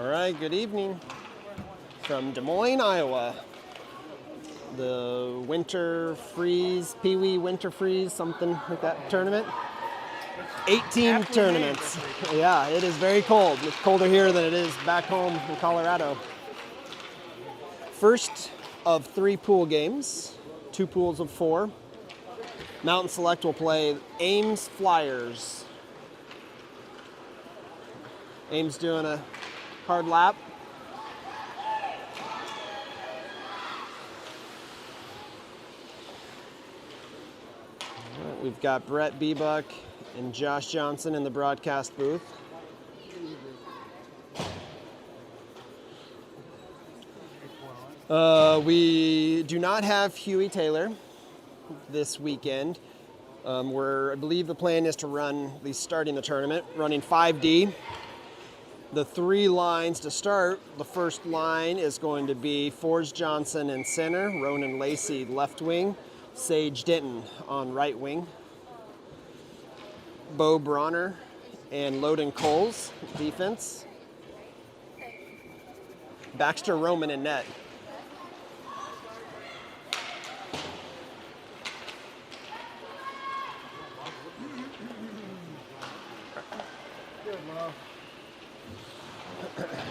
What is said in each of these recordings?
All right, good evening from Des Moines, Iowa. The Winter Freeze, Pee Wee Winter Freeze, something like that tournament. 18 tournaments. Yeah, it is very cold. It's colder here than it is back home in Colorado. First of 3 pool games, 2 pools of 4. Mountain Select will play Ames Flyers. Ames doing a hard lap. Right, we've got Brett Bebuck and Josh Johnson in the broadcast booth. We do not have Huey Taylor this weekend. I believe the plan is to run, at least starting the tournament, running 5D. The 3 lines to start, the first line is going to be Forrest Johnson in center, Ronan Lacey left wing, Sage Denton on right wing, Bo Bronner and Loden Coles defense, Baxter Roman in net.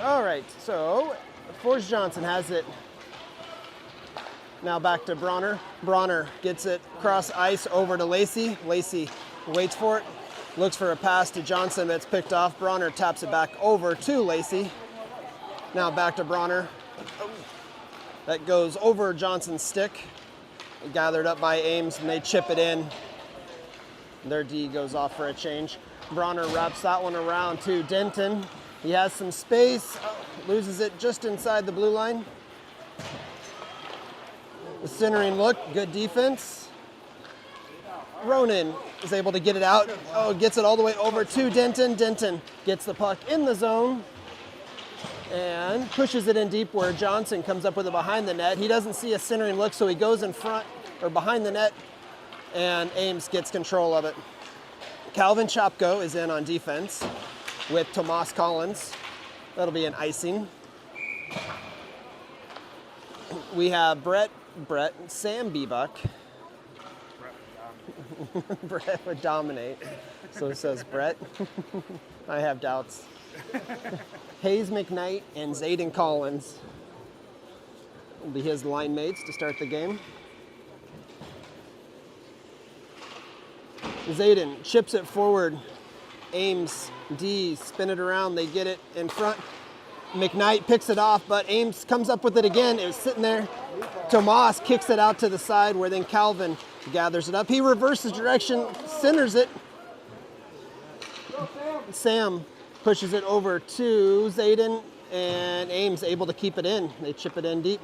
All right, so Forrest Johnson has it. Now back to Bronner. Bronner gets it across ice over to Lacey. Lacey waits for it, looks for a pass to Johnson that's picked off. Bronner taps it back over to Lacey. Now back to Bronner. That goes over Johnson's stick. Gathered up by Ames, and they chip it in. Their D goes off for a change. Bronner wraps that one around to Denton. He has some space, loses it just inside the blue line. The centering look, good defense. Ronan is able to get it out. Gets it all the way over to Denton. Denton gets the puck in the zone and pushes it in deep where Johnson comes up with it behind the net. He doesn't see a centering look, so he goes in front or behind the net, and Ames gets control of it. Calvin Chopko is in on defense with Tomas Collins. That'll be an icing. We have Sam Bebuck. Brett would dominate. So says Brett. I have doubts. Hayes McKnight and Zayden Collins will be his line mates to start the game. Zayden chips it forward. Ames, D, spin it around. They get it in front. McKnight picks it off, but Ames comes up with it again. It was sitting there. Tomas kicks it out to the side where then Calvin gathers it up. He reverses direction, centers it. Sam pushes it over to Zayden, and Ames able to keep it in. They chip it in deep.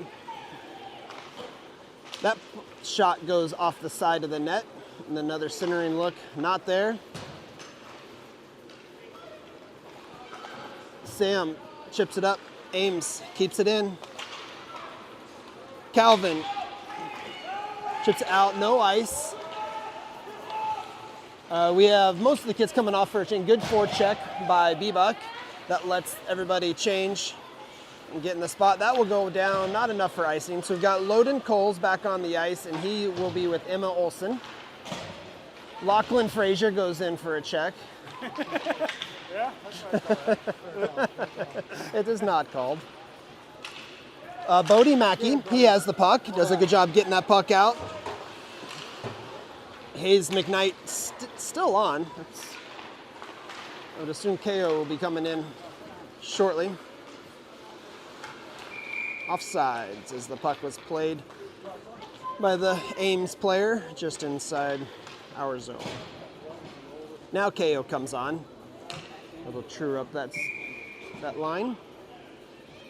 That shot goes off the side of the net. And another centering look, not there. Sam chips it up. Ames keeps it in. Calvin chips it out, no ice. We have most of the kids coming off for a change. Good forecheck by Bebuck. That lets everybody change and get in the spot. That will go down, not enough for icing. So we've got Loden Coles back on the ice, and he will be with Emma Olson. Lachlan Frazier goes in for a check. Yeah? It is not called. Bodie Mackey, he has the puck. Does a good job getting that puck out. Hayes McKnight still on. I would assume KO will be coming in shortly. Offsides as the puck was played by the Ames player just inside our zone. Now KO comes on. It'll true up that line.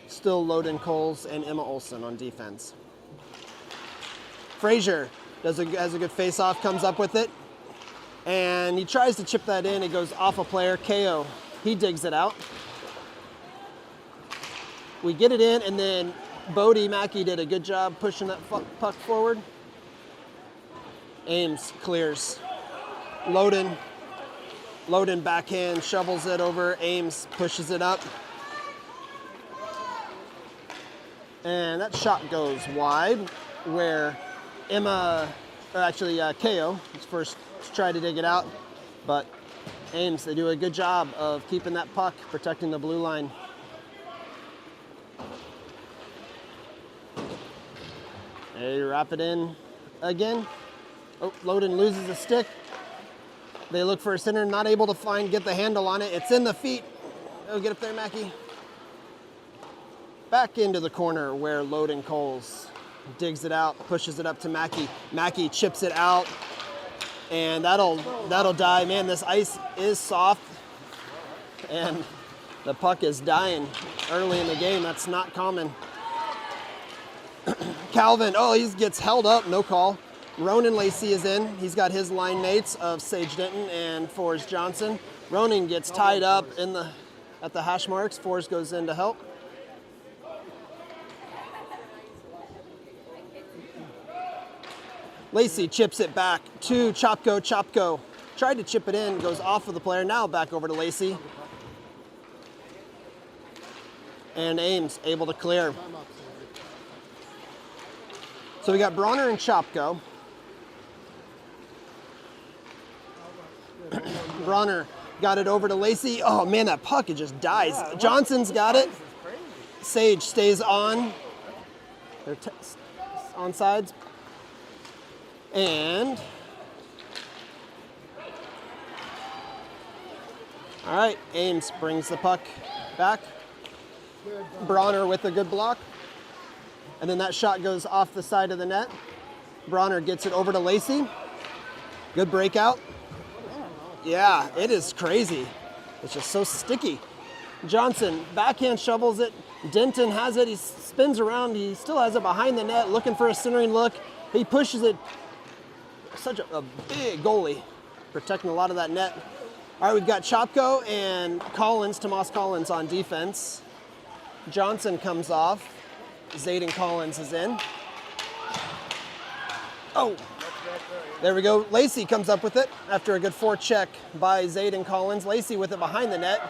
Still Loden Coles and Emma Olson on defense. Frazier has a good face-off, comes up with it, and he tries to chip that in. It goes off a player. KO, he digs it out. We get it in, and then Bodie Mackey did a good job pushing that puck forward. Ames clears. Loden backhand shovels it over. Ames pushes it up. And that shot goes wide, where KO is first to try to dig it out, but Ames, they do a good job of keeping that puck, protecting the blue line. They wrap it in again. Oh, Loden loses the stick. They look for a center, not able to get the handle on it. It's in the feet. Oh, get up there, Mackey. Back into the corner where Loden Coles digs it out, pushes it up to Mackey. Mackey chips it out, and that'll die. Man, this ice is soft, and the puck is dying early in the game. That's not common. Calvin, he gets held up, no call. Ronan Lacey is in. He's got his line mates of Sage Denton and Forrest Johnson. Ronan gets tied up at the hash marks. Forrest goes in to help. Lacey chips it back to Chopko. Chopko tried to chip it in, goes off of the player. Now back over to Lacey. And Ames able to clear. So we got Bronner and Chopko. Bronner got it over to Lacey. Oh man, that puck, it just dies. Johnson's got it. Sage stays on. They're on sides. And all right, Ames brings the puck back. Bronner with a good block. And then that shot goes off the side of the net. Bronner gets it over to Lacey. Good breakout. Yeah, it is crazy. It's just so sticky. Johnson backhand shovels it. Denton has it. He spins around. He still has it behind the net, looking for a centering look. He pushes it. Such a big goalie, protecting a lot of that net. All right, we've got Chopko and Tomas Collins on defense. Johnson comes off. Zayden Collins is in. Oh, there we go. Lacey comes up with it after a good forecheck by Zayden Collins. Lacey with it behind the net.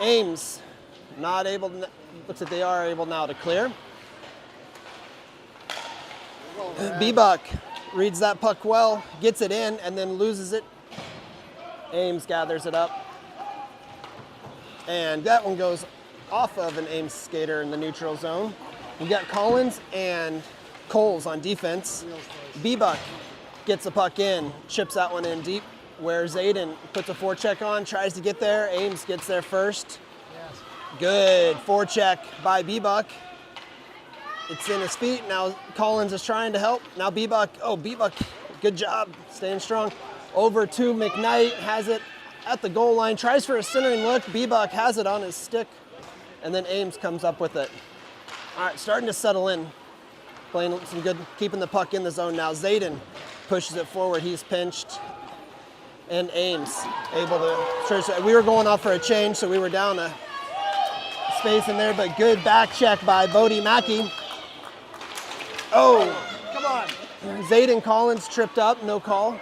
Ames not able to, looks like they are able now to clear. Bebuk reads that puck well, gets it in, and then loses it. Ames gathers it up. And that one goes off of an Ames skater in the neutral zone. We got Collins and Coles on defense. Bebuk gets the puck in, chips that one in deep, where Zayden puts a forecheck on, tries to get there. Ames gets there first. Good forecheck by Bebuk. It's in his feet. Now Collins is trying to help. Now Bebuk, good job, staying strong. Over to McKnight, has it at the goal line, tries for a centering look. Bebuk has it on his stick, and then Ames comes up with it. All right, starting to settle in. Playing some good, keeping the puck in the zone now. Zayden pushes it forward. He's pinched, and Ames able to. We were going off for a change, so we were down a space in there, but good back check by Bodie Mackey. Oh, come on. Zayden Collins tripped up, no call.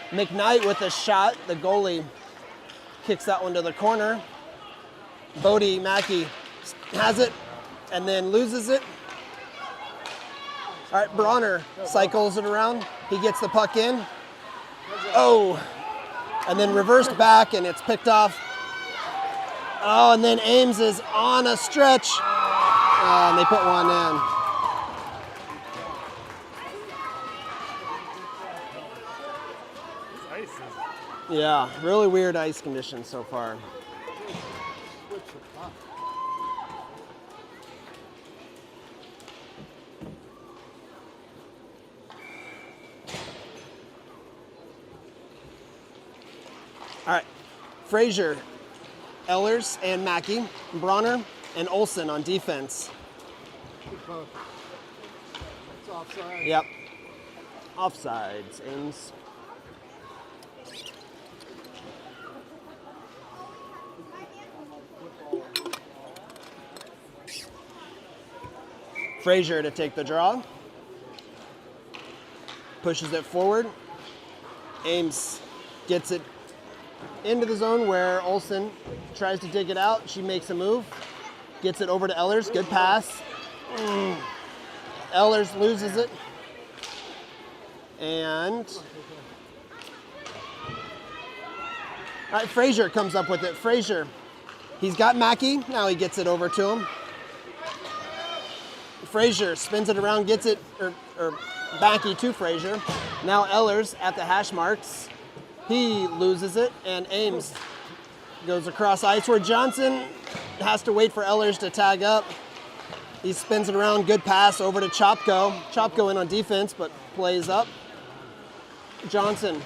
McKnight with a shot. The goalie kicks that one to the corner. Bodie Mackey has it and then loses it. All right, Bronner cycles it around. He gets the puck in. Oh, and then reversed back, and it's picked off. Oh, and then Ames is on a stretch. And they put one in. Yeah, really weird ice conditions so far. All right, Frazier, Ehlers, and Mackey, Bronner, and Olsen on defense. It's offside. Yep. Offsides, Ames. Frazier to take the draw. Pushes it forward. Ames gets it into the zone where Olsen tries to dig it out. She makes a move, gets it over to Ehlers. Good pass. Ehlers loses it. And all right, Frazier comes up with it. Frazier, he's got Mackey. Now he gets it over to him. Frazier spins it around, gets it, or Mackey to Frazier. Now Ehlers at the hash marks. He loses it, and Ames goes across ice where Johnson has to wait for Ehlers to tag up. He spins it around, good pass over to Chopko. Chopko in on defense, but plays up. Johnson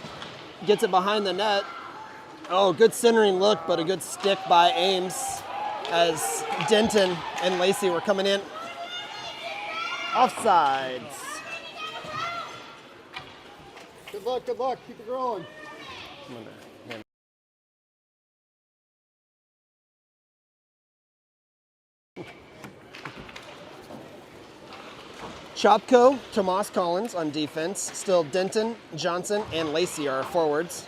gets it behind the net. Oh, good centering look, but a good stick by Ames as Denton and Lacey were coming in. Offsides. Good luck, good luck. Keep it rolling. Chopko, Tomas Collins on defense. Still Denton, Johnson, and Lacey are forwards.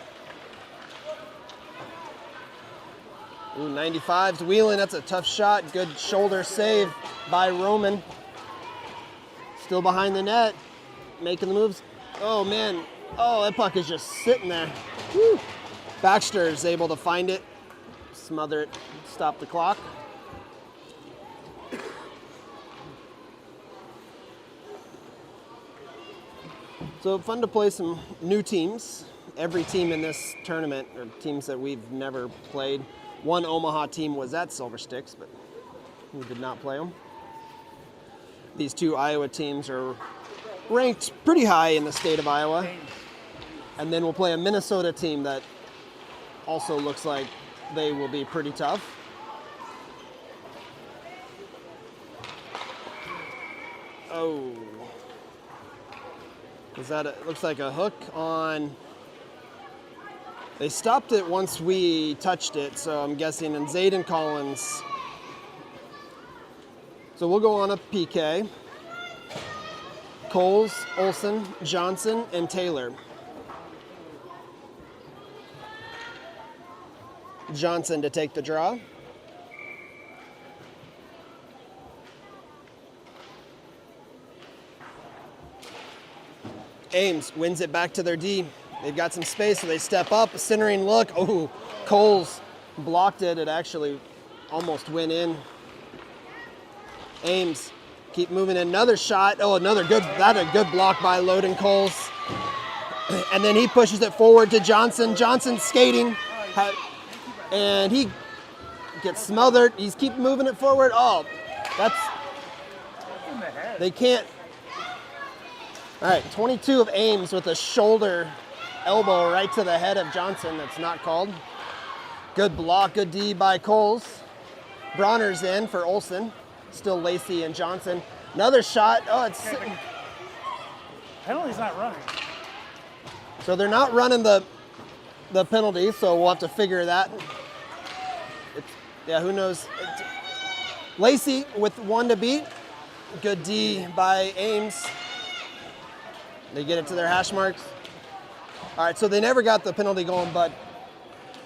Ooh, 95's wheeling. That's a tough shot. Good shoulder save by Roman. Still behind the net, making the moves. Oh, man. Oh, that puck is just sitting there. Woo. Baxter is able to find it, smother it, stop the clock. So fun to play some new teams. Every team in this tournament are teams that we've never played. One Omaha team was at Silver Sticks, but we did not play them. These two Iowa teams are ranked pretty high in the state of Iowa. And then we'll play a Minnesota team that also looks like they will be pretty tough. Oh. Is that it looks like a hook on. They stopped it once we touched it, so I'm guessing, and Zayden Collins. So we'll go on a PK. Coles, Olsen, Johnson, and Taylor. Johnson to take the draw. Ames wins it back to their D. They've got some space, so they step up. A centering look. Oh, Coles blocked it. It actually almost went in. Ames keep moving. Another shot. Oh, another good. That a good block by Loden Coles. And then he pushes it forward to Johnson. Johnson skating, and he gets smothered. He's keep moving it forward. Oh, that's. They can't. All right, 22 of Ames with a shoulder elbow right to the head of Johnson. That's not called. Good block, good D by Coles. Bronner's in for Olsen. Still Lacey and Johnson. Another shot. Oh, it's sitting. Penalty's not running. So they're not running the penalty, so we'll have to figure that. Yeah, who knows? Lacey with one to beat. Good D by Ames. They get it to their hash marks. All right, so they never got the penalty going, but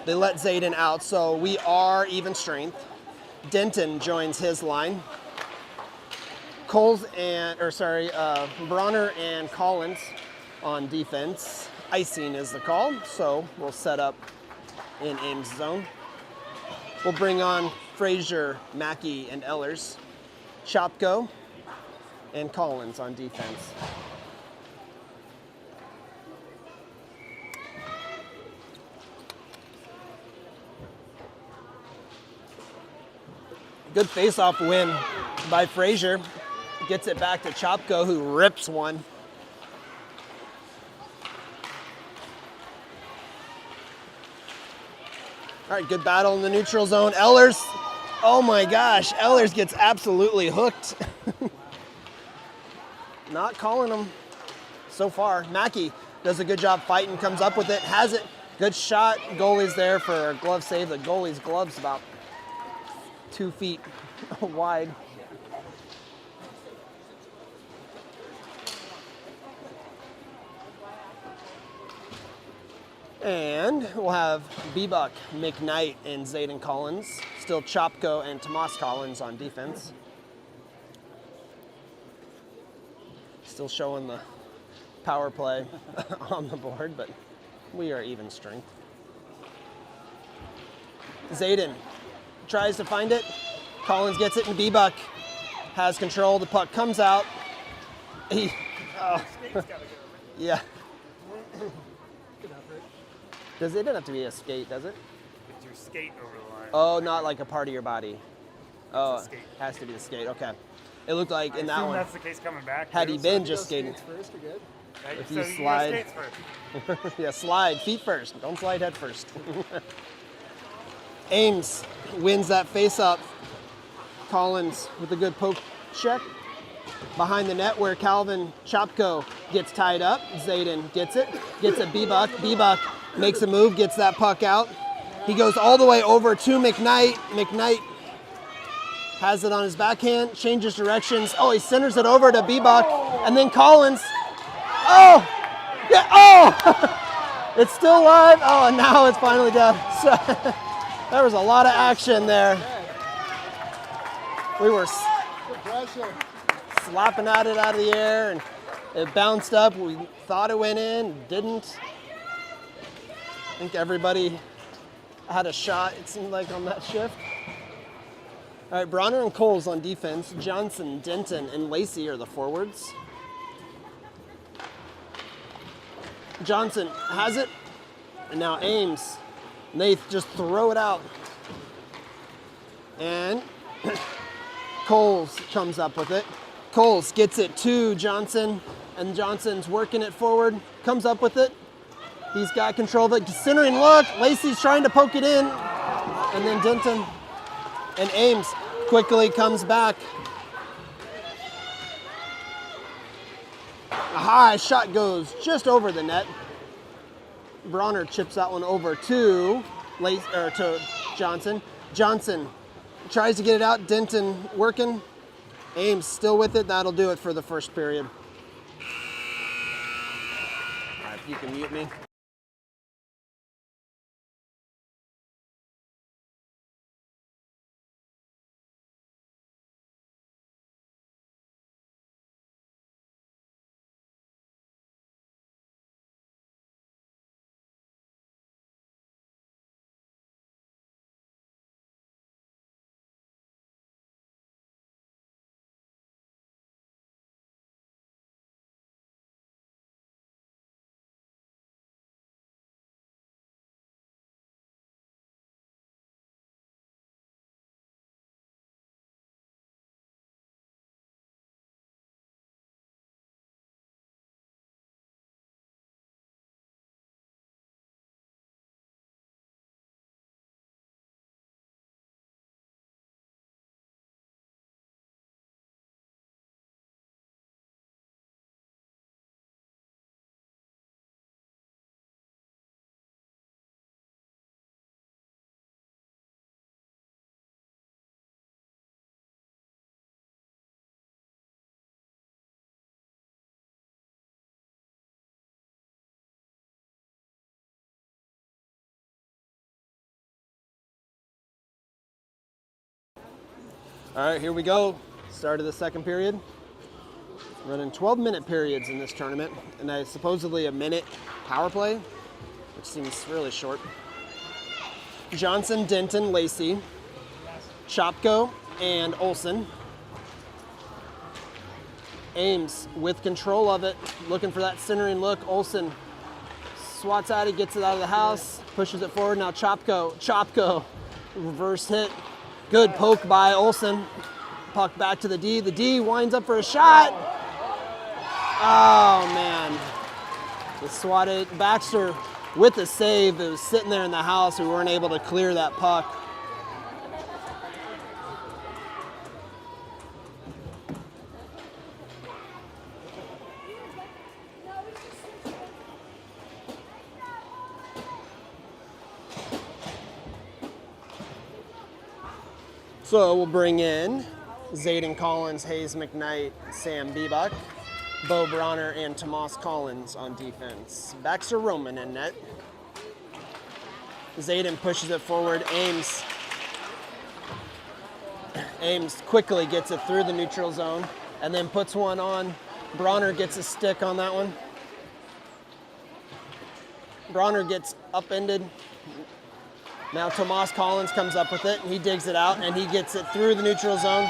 they let Zayden out, so we are even strength. Denton joins his line. Bronner and Collins on defense. Icing is the call, so we'll set up in Ames' zone. We'll bring on Frazier, Mackey, and Ehlers. Chopko and Collins on defense. Good face-off win by Frazier. Gets it back to Chopko, who rips one. All right, good battle in the neutral zone. Ehlers, oh my gosh, Ehlers gets absolutely hooked. Not calling him so far. Mackey does a good job fighting, comes up with it, has it. Good shot. Goalie's there for a glove save. The goalie's glove's about 2 feet wide. And we'll have Bbuck, McKnight, and Zayden Collins. Still Chopko and Tomas Collins on defense. Still showing the power play on the board, but we are even strength. Zayden tries to find it. Collins gets it, and Bbuck has control. The puck comes out. Yeah. It doesn't have to be a skate, does it? It's your skate over the line. Oh, not like a part of your body. Oh, it has to be the skate. Okay. It looked like in that one. That's the case coming back. Had he been just skating. First, you're good. Right? If So you go slide. skates first. Yeah, slide feet first. Don't slide head first. Ames wins that face-up. Collins with a good poke check behind the net where Calvin Chopko gets tied up. Zayden gets it Bbuck. Bbuck makes a move, gets that puck out. He goes all the way over to McKnight. McKnight has it on his backhand, changes directions. Oh, he centers it over to Bbuck, and then Collins. Oh, yeah, oh! It's still live. Oh, and now it's finally done. So, there was a lot of action there. We were slapping at it out of the air, and it bounced up. We thought it went in, didn't. I think everybody had a shot, it seemed like, on that shift. All right, Bronner and Coles on defense. Johnson, Denton, and Lacey are the forwards. Johnson has it, and now Ames. And they just throw it out. And Coles comes up with it. Coles gets it to Johnson, and Johnson's working it forward, comes up with it. He's got control of it, centering look. Lacey's trying to poke it in, and then Denton and Ames quickly comes back. A high shot goes just over the net. Bronner chips that one over to Johnson. Johnson tries to get it out. Denton working. Ames still with it. That'll do it for the first period. All right, if you can mute me. All right, here we go. Start of the second period. Running 12-minute periods in this tournament, and supposedly a minute power play, which seems really short. Johnson, Denton, Lacey, Chopko, and Olsen. Ames with control of it, looking for that centering look. Olsen swats at it, gets it out of the house, pushes it forward. Now Chopko, reverse hit. Good poke by Olsen. Puck back to the D. The D winds up for a shot. Oh, man. The swatted Baxter with the save. It was sitting there in the house. We weren't able to clear that puck. So we'll bring in Zayden Collins, Hayes McKnight, Sam Bbuck, Bo Bronner, and Tomas Collins on defense. Baxter Roman in net. Zayden pushes it forward. Ames quickly gets it through the neutral zone and then puts one on. Bronner gets a stick on that one. Bronner gets upended. Now Tomas Collins comes up with it and he digs it out and he gets it through the neutral zone.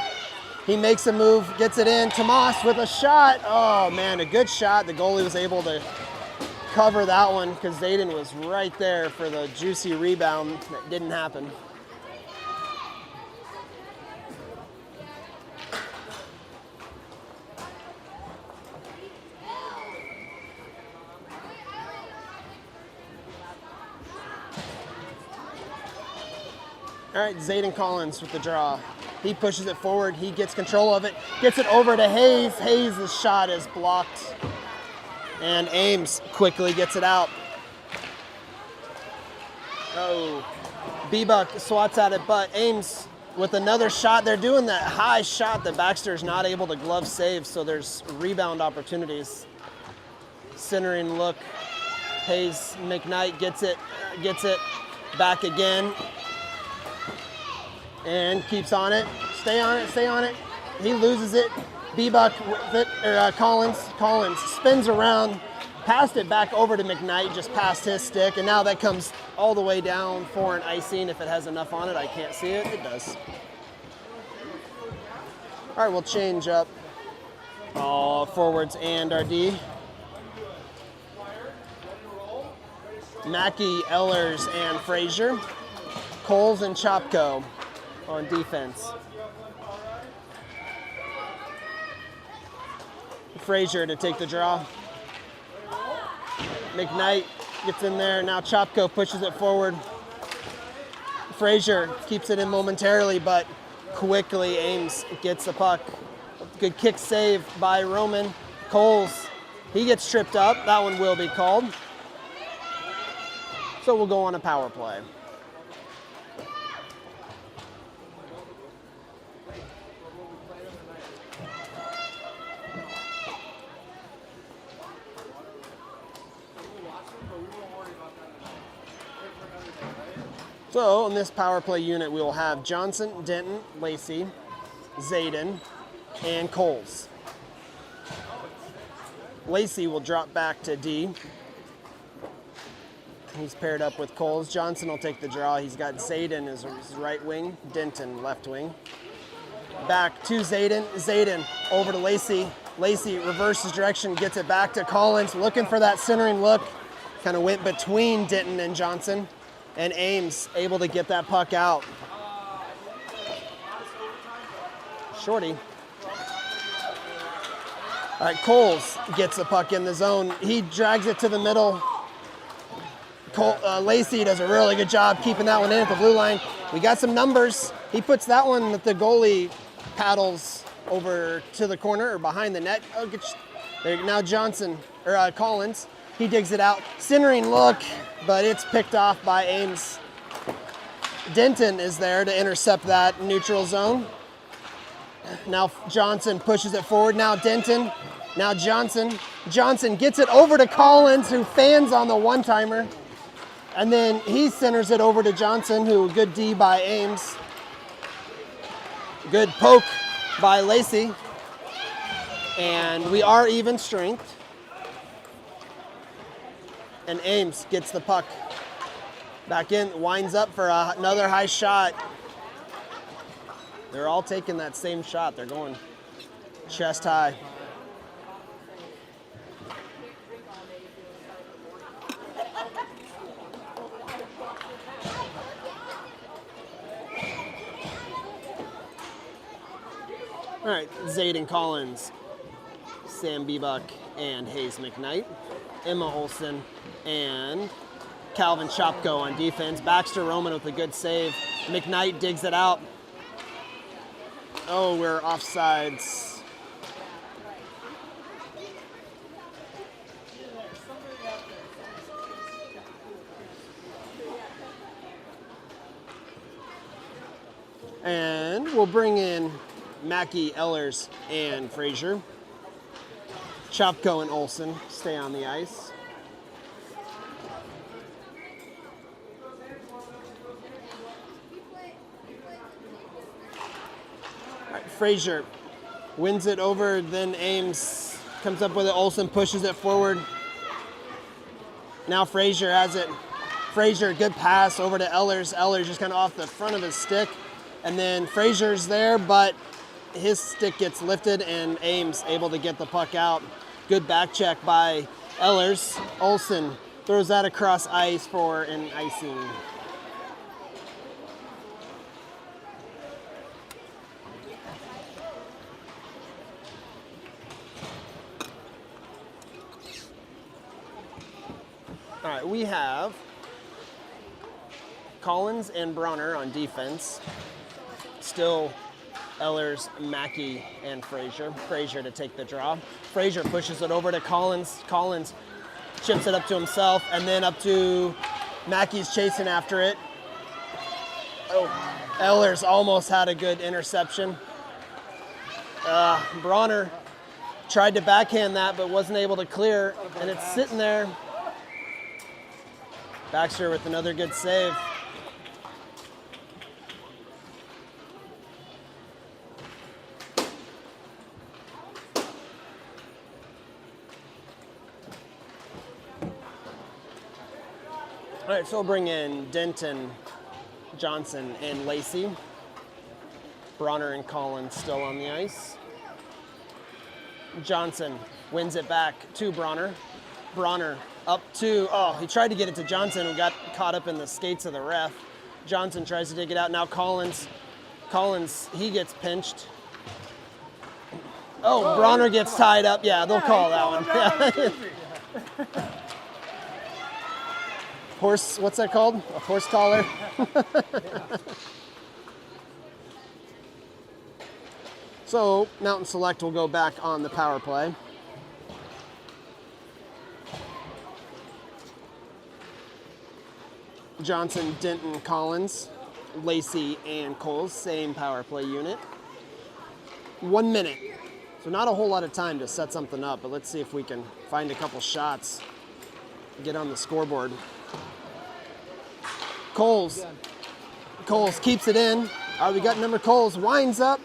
He makes a move, gets it in. Tomas with a shot. Oh man, a good shot. The goalie was able to cover that one because Zayden was right there for the juicy rebound that didn't happen. All right, Zayden Collins with the draw. He pushes it forward. He gets control of it. Gets it over to Hayes. Hayes' shot is blocked. And Ames quickly gets it out. Oh, B-Buck swats at it, but Ames with another shot. They're doing that high shot that Baxter's not able to glove save, so there's rebound opportunities. Centering look. Hayes McKnight gets it back again. And keeps on it. Stay on it, stay on it. He loses it. B-Buck with it, or Collins spins around, passed it back over to McKnight, just past his stick, and now that comes all the way down for an icing. If it has enough on it, I can't see it. It does. All right, we'll change up all forwards and our D. Mackey, Ehlers, and Frazier. Coles and Chopko on defense. Frazier to take the draw. McKnight gets in there. Now Chopko pushes it forward. Frazier keeps it in momentarily, but quickly Ames gets the puck. Good kick save by Roman. Coles, he gets tripped up. That one will be called. So we'll go on a power play. So in this power play unit, we will have Johnson, Denton, Lacey, Zayden, and Coles. Lacey will drop back to D. He's paired up with Coles. Johnson will take the draw. He's got Zayden as his right wing, Denton left wing. Back to Zayden. Zayden over to Lacey. Lacey reverses direction, gets it back to Collins, looking for that centering look. Kind of went between Denton and Johnson. And Ames able to get that puck out. Shorty. All right, Coles gets the puck in the zone. He drags it to the middle. Lacey does a really good job keeping that one in at the blue line. We got some numbers. He puts that one that the goalie paddles over to the corner or behind the net. Oh, there now Collins. He digs it out. Centering look, but it's picked off by Ames. Denton is there to intercept that neutral zone. Now Johnson pushes it forward. Now Denton. Now Johnson. Johnson gets it over to Collins, who fans on the one-timer. And then he centers it over to Johnson, who good D by Ames. Good poke by Lacey. And we are even strength. And Ames gets the puck back in, winds up for another high shot. They're all taking that same shot. They're going chest high. All right, Zayden Collins, Sam B-Buck, and Hayes McKnight. Emma Olsen and Calvin Chopko on defense. Baxter Roman with a good save. McKnight digs it out. Oh, we're offsides. And we'll bring in Mackey, Ehlers, and Frazier. Chopko and Olsen stay on the ice. Frazier wins it over, then Ames comes up with it. Olsen pushes it forward. Now Frazier has it. Frazier, good pass over to Ehlers. Ehlers just kind of off the front of his stick. And then Frazier's there, but his stick gets lifted and Ames able to get the puck out. Good back check by Ehlers. Olsen throws that across ice for an icing. All right, we have Collins and Bronner on defense. Still Ehlers, Mackey, and Frazier. Frazier to take the draw. Frazier pushes it over to Collins. Collins chips it up to himself, and then up to Mackey's chasing after it. Oh, Ehlers almost had a good interception. Bronner tried to backhand that, but wasn't able to clear, and it's sitting there. Baxter with another good save. All right, so we'll bring in Denton, Johnson, and Lacey. Bronner and Collins still on the ice. Johnson wins it back to Bronner. Bronner up to, he tried to get it to Johnson and got caught up in the skates of the ref. Johnson tries to dig it out. Now Collins, he gets pinched. Oh, Bronner gets tied up. Yeah, they'll call that one. Horse, what's that called? A horse collar? So Mountain Select will go back on the power play. Johnson, Denton, Collins, Lacey, and Coles, same power play unit. 1 minute. So not a whole lot of time to set something up, but let's see if we can find a couple shots, get on the scoreboard. Coles keeps it in. All right, we got number Coles, winds up.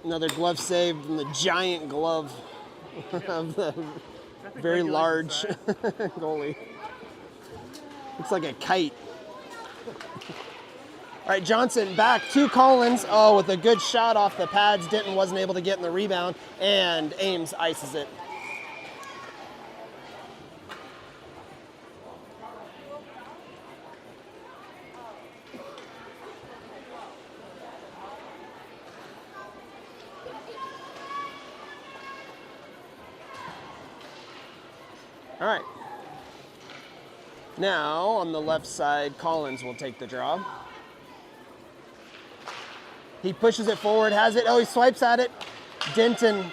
Another glove save from the giant glove of the very large goalie. Looks like a kite. All right, Johnson back to Collins. Oh, with a good shot off the pads. Denton wasn't able to get in the rebound, and Ames ices it. All right. Now, on the left side, Collins will take the draw. He pushes it forward, has it. Oh, he swipes at it. Denton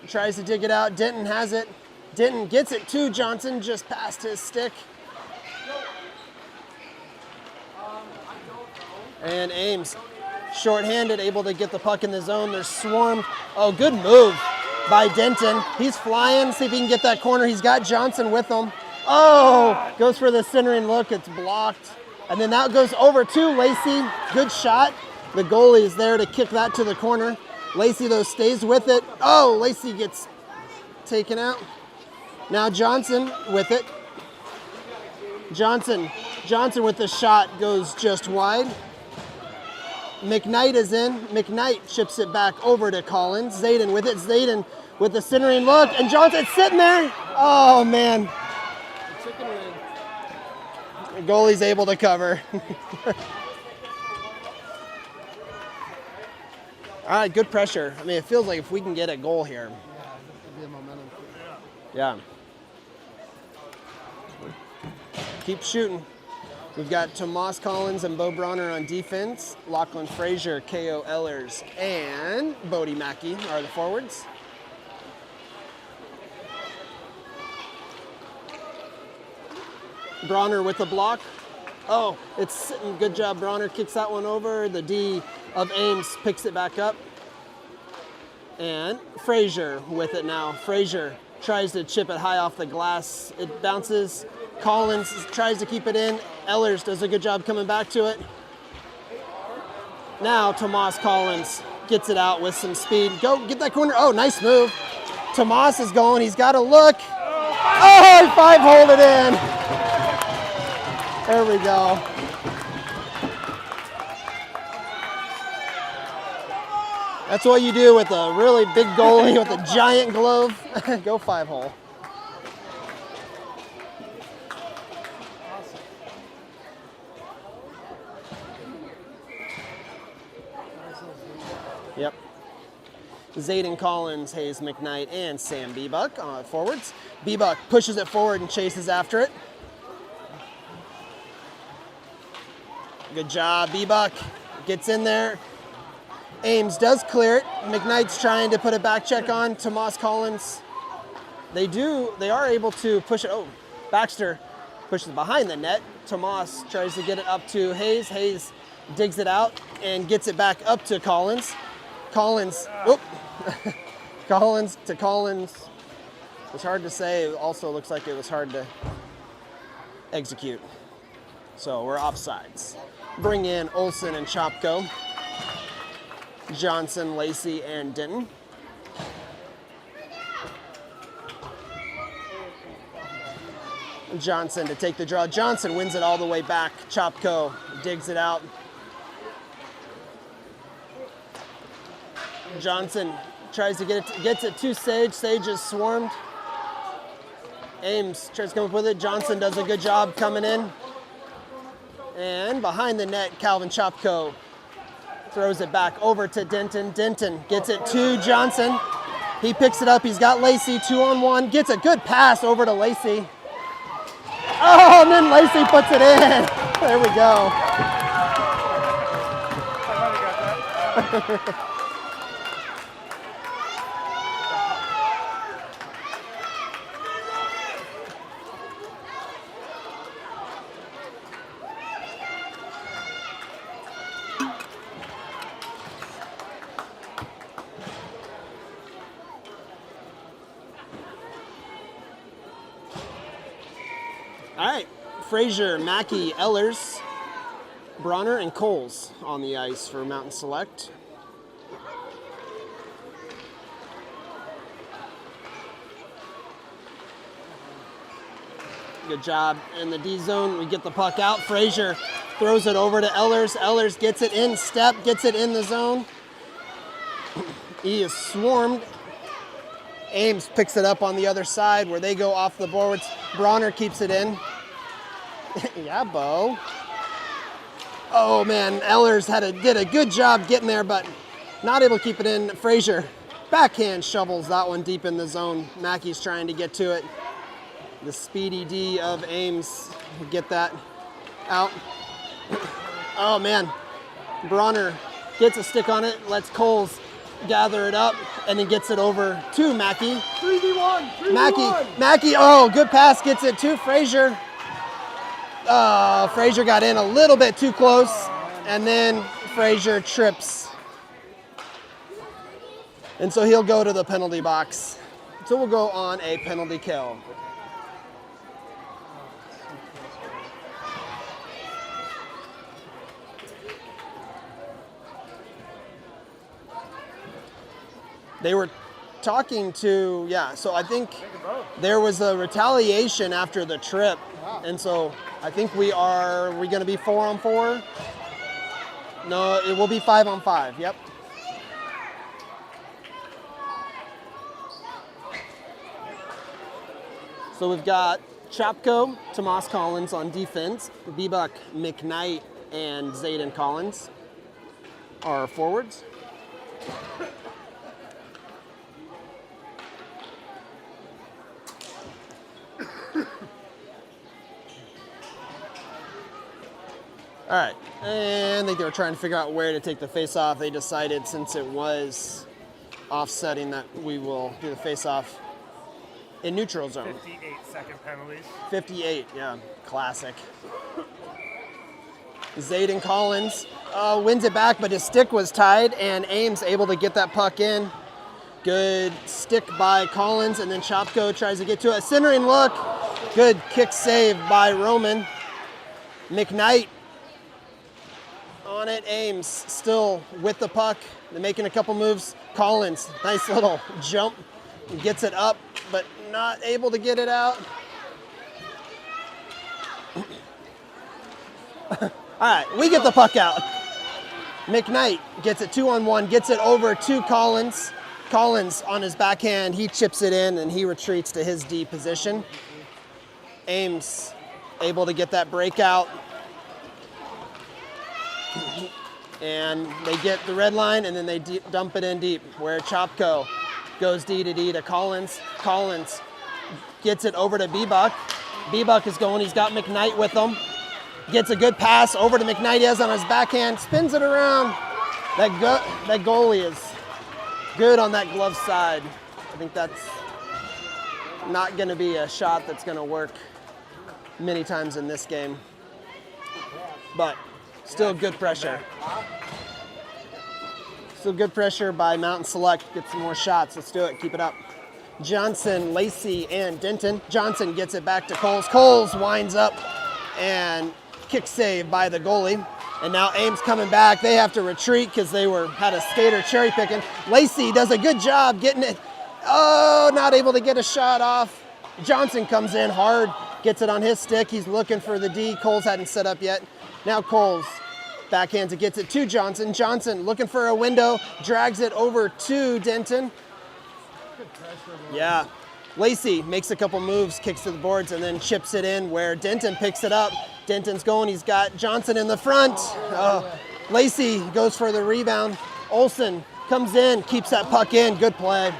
tries to dig it out. Denton has it. Denton gets it to Johnson, just past his stick. And Ames, shorthanded, able to get the puck in the zone. They're swarmed. Oh, good move by Denton. He's flying, see if he can get that corner. He's got Johnson with him. Oh, goes for the centering look, it's blocked. And then that goes over to Lacey, good shot. The goalie is there to kick that to the corner. Lacey though stays with it. Oh, Lacey gets taken out. Now Johnson with it. Johnson with the shot goes just wide. McKnight is in. McKnight chips it back over to Collins. Zayden with it. Zayden with the centering look. And Johnson's sitting there. Oh, man. The goalie's able to cover. All right, good pressure. I mean, it feels like if we can get a goal here. Yeah. Keep shooting. We've got Tomas Collins and Bo Bronner on defense. Lachlan Frazier, K.O. Ehlers, and Bodie Mackey are the forwards. Bronner with the block. Oh, it's sitting. Good job, Bronner. Kicks that one over. The D of Ames picks it back up. And Frazier with it now. Frazier tries to chip it high off the glass. It bounces. Collins tries to keep it in. Ehlers does a good job coming back to it. Now Tomas Collins gets it out with some speed. Go, get that corner. Oh, nice move. Tomas is going. He's got to look. Oh, he 5-holed it in. There we go. That's what you do with a really big goalie with a giant glove. Go 5-hole. Yep. Zayden Collins, Hayes McKnight, and Sam Bebuck on forwards. Bebuck pushes it forward and chases after it. Good job, Bebuck. Gets in there. Ames does clear it. McKnight's trying to put a back check on Tomas Collins. They are able to push it. Oh, Baxter pushes behind the net. Tomas tries to get it up to Hayes. Hayes digs it out and gets it back up to Collins. Collins, whoop. Collins to Collins. It's hard to say. It also looks like it was hard to execute. So we're offsides. Bring in Olsen and Chopko. Johnson, Lacey, and Denton. Johnson to take the draw. Johnson wins it all the way back. Chopko digs it out. Johnson tries to get it, gets it to Sage. Sage is swarmed. Ames tries to come up with it. Johnson does a good job coming in. And behind the net, Calvin Chopko throws it back over to Denton. Denton gets it to Johnson. He picks it up. He's got Lacey 2-on-1. Gets a good pass over to Lacey. Oh, and then Lacey puts it in. There we go. All right, Frazier, Mackey, Ellers, Bronner, and Coles on the ice for Mountain Select. Good job in the D zone. We get the puck out. Frazier throws it over to Ellers. Ellers gets it in step, gets it in the zone. He is swarmed. Ames picks it up on the other side where they go off the boards. Bronner keeps it in. Yeah, Bo. Oh man, Ellers did a good job getting there, but not able to keep it in. Frazier backhand shovels that one deep in the zone. Mackey's trying to get to it. The speedy D of Ames will get that out. Oh man, Bronner gets a stick on it, lets Coles gather it up, and then gets it over to Mackey. 3v1. Mackey, oh, good pass, gets it to Frazier. Frazier got in a little bit too close, and then Frazier trips. And so he'll go to the penalty box. So we'll go on a penalty kill. They were talking to, so I think there was a retaliation after the trip. And so I think we going to be 4-on-4? No, it will be 5-on-5, yep. So we've got Chopko, Tomas Collins on defense, Bebuck, McKnight, and Zayden Collins are forwards. All right, and I think they were trying to figure out where to take the face-off. They decided, since it was offsetting, that we will do the face-off in neutral zone. 58-second penalties. 58, yeah, classic. Zayden Collins wins it back, but his stick was tied, and Ames able to get that puck in. Good stick by Collins, and then Chopko tries to get to it. Centering look, good kick save by Roman. McKnight. on it. Ames still with the puck. They're making a couple moves. Collins, nice little jump. Gets it up, but not able to get it out. All right, we get the puck out. McKnight gets it 2-on-1, gets it over to Collins. Collins on his backhand, he chips it in and he retreats to his D position. Ames able to get that breakout. And they get the red line and then they dump it in deep where Chopko goes D to D to Collins. Collins gets it over to B-Buck. B-Buck is going, he's got McKnight with him. Gets a good pass over to McKnight, he has on his backhand, spins it around. That goalie is good on that glove side. I think that's not gonna be a shot that's gonna work many times in this game. But still good pressure. Still good pressure by Mountain Select. Get some more shots. Let's do it. Keep it up. Johnson, Lacey, and Denton. Johnson gets it back to Coles. Coles winds up and kick save by the goalie. And now Ames coming back. They have to retreat because they had a skater cherry picking. Lacey does a good job getting it. Oh, not able to get a shot off. Johnson comes in hard, gets it on his stick. He's looking for the D. Coles hadn't set up yet. Now Coles backhands it, gets it to Johnson. Johnson looking for a window, drags it over to Denton. Yeah. Lacey makes a couple moves, kicks to the boards, and then chips it in where Denton picks it up. Denton's going, he's got Johnson in the front. Oh, Lacey goes for the rebound. Olsen comes in, keeps that puck in, good play.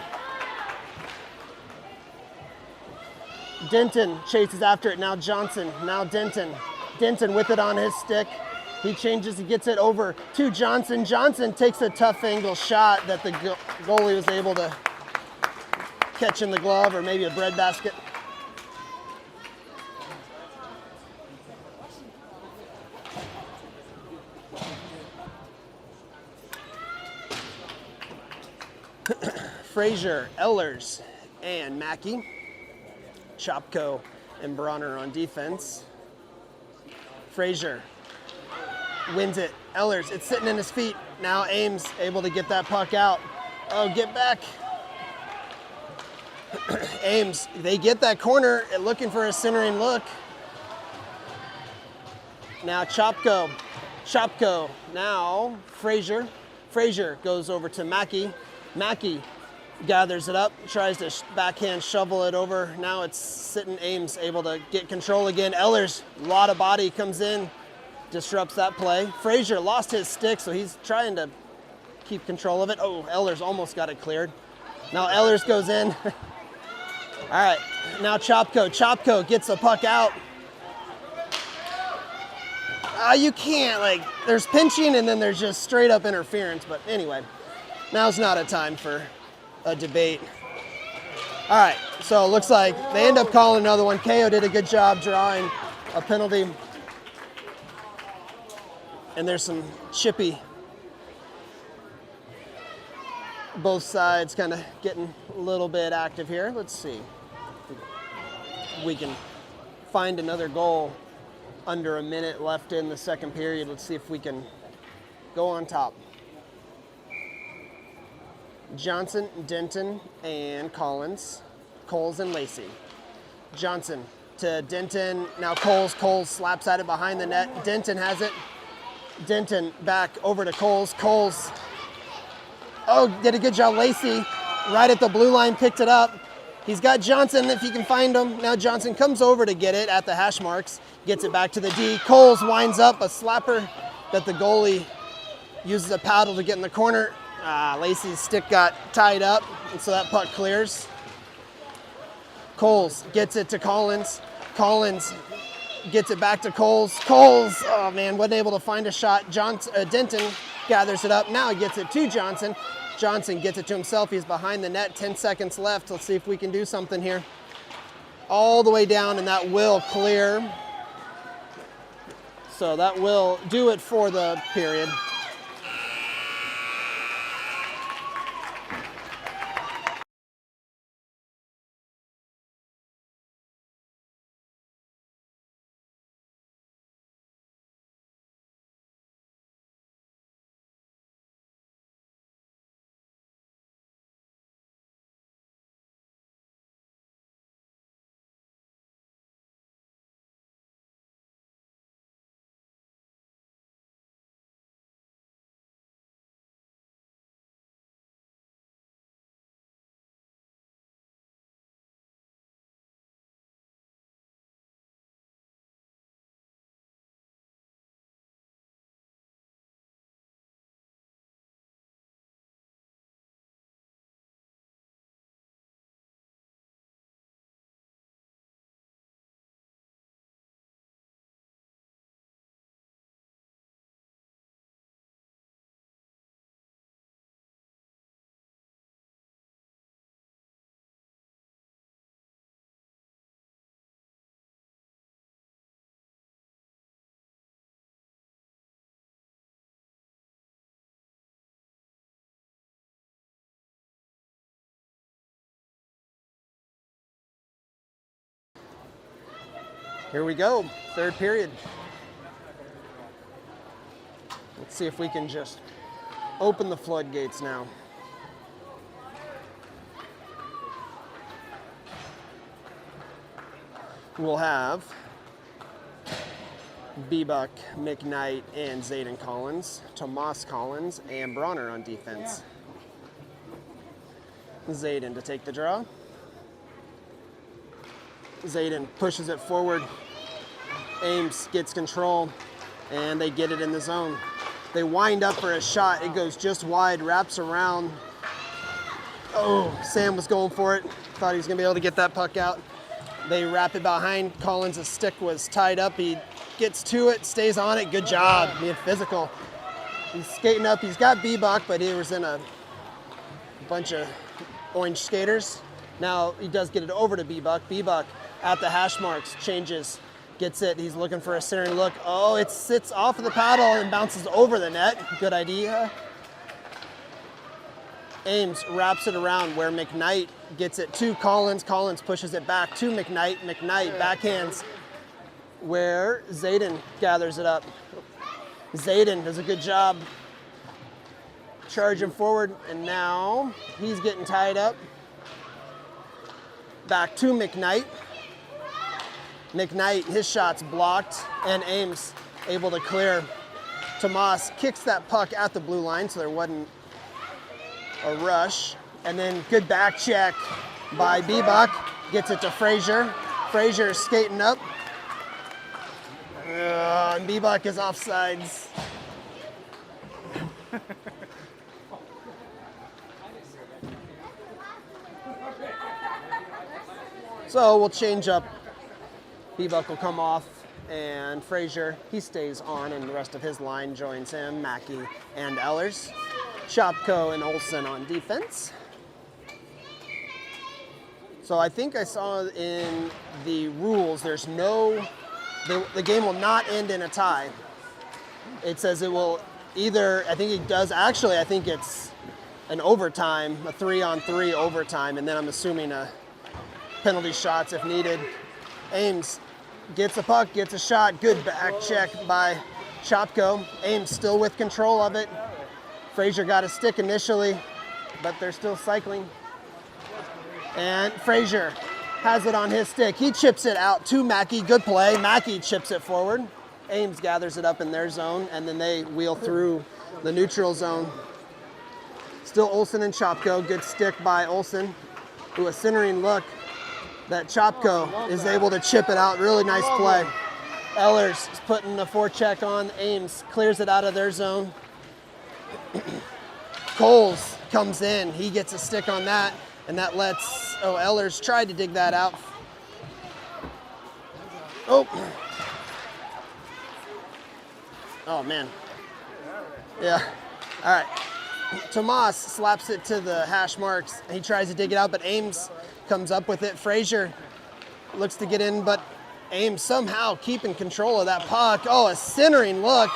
Denton chases after it, now Johnson, now Denton. Denton with it on his stick. He changes, he gets it over to Johnson. Johnson takes a tough angle shot that the goalie was able to catch in the glove or maybe a bread basket. Frazier, Ehlers, and Mackey. Chopko and Bronner on defense. Frazier wins it. Ehlers, it's sitting in his feet. Now Ames able to get that puck out. Oh, get back. Ames, they get that corner looking for a centering look. Now Chopko. Chopko, now Frazier. Frazier goes over to Mackey. Mackey gathers it up, tries to backhand shovel it over. Now it's sitting Ames able to get control again. Ehlers, a lot of body comes in, disrupts that play. Frazier lost his stick, so he's trying to keep control of it. Oh, Ehlers almost got it cleared. Now Ehlers goes in. All right, now Chopko. Chopko gets the puck out. You can't, there's pinching and then there's just straight up interference. But anyway, now's not a time for a debate. All right, so it looks like they end up calling another one. KO did a good job drawing a penalty. And there's some chippy. Both sides kind of getting a little bit active here. Let's see if we can find another goal under a minute left in the second period. Let's see if we can go on top. Johnson, Denton, and Collins. Coles and Lacey. Johnson to Denton. Now Coles. Coles slaps at it behind the net. Denton has it. Denton back over to Coles. Coles. Oh, did a good job. Lacey right at the blue line picked it up. He's got Johnson if he can find him. Now Johnson comes over to get it at the hash marks. Gets it back to the D. Coles winds up a slapper that the goalie uses a paddle to get in the corner. Lacey's stick got tied up, and so that puck clears. Coles gets it to Collins. Collins gets it back to Coles. Coles, oh man, wasn't able to find a shot. Denton gathers it up. Now he gets it to Johnson. Johnson gets it to himself. He's behind the net. 10 seconds left. Let's see if we can do something here. All the way down, and that will clear. So that will do it for the period. Here we go, third period. Let's see if we can just open the floodgates now. We'll have Biebuck, McKnight, and Zayden Collins, Tomas Collins, and Bronner on defense. Zayden to take the draw. Zayden pushes it forward. Ames gets control, and they get it in the zone. They wind up for a shot. It goes just wide, wraps around. Oh, Sam was going for it. Thought he was going to be able to get that puck out. They wrap it behind. Collins' stick was tied up. He gets to it, stays on it. Good job, being physical. He's skating up. He's got Biebuck, but he was in a bunch of orange skaters. Now he does get it over to Biebuck. Biebuck at the hash marks, changes, gets it. He's looking for a centering look. Oh, it sits off of the paddle and bounces over the net. Good idea. Ames wraps it around where McKnight gets it to Collins. Collins pushes it back to McKnight. McKnight backhands where Zayden gathers it up. Zayden does a good job charging forward, and now he's getting tied up. Back to McKnight. McKnight, his shot's blocked, and Ames able to clear. Tomas kicks that puck at the blue line, so there wasn't a rush. And then good back check by Biebuck. Gets it to Frazier. Frazier skating up. And Biebuck is offsides. So we'll change up. Biebuck will come off, and Frazier, he stays on, and the rest of his line joins him, Mackey and Ehlers. Shopko and Olsen on defense. So I think I saw in the rules, there's no, the game will not end in a tie. It says it will either, I think it does, actually I think it's an overtime, a 3-on-3 overtime, and then I'm assuming a penalty shots if needed. Ames gets a puck, gets a shot, good back check by Shopko. Ames still with control of it. Frazier got a stick initially, but they're still cycling. And Frazier has it on his stick. He chips it out to Mackey. Good play. Mackey chips it forward. Ames gathers it up in their zone, and then they wheel through the neutral zone. Still Olsen and Shopko. Good stick by Olsen. Ooh, a centering look that Shopko is able to chip it out. Really nice play. Ehlers is putting the forecheck on. Ames clears it out of their zone. Coles comes in. He gets a stick on that, and that lets, Ehlers tried to dig that out. Oh, man. Yeah, all right. Tomas slaps it to the hash marks. He tries to dig it out, but Ames comes up with it. Frazier looks to get in, but Ames somehow keeping control of that puck. Oh, a centering look,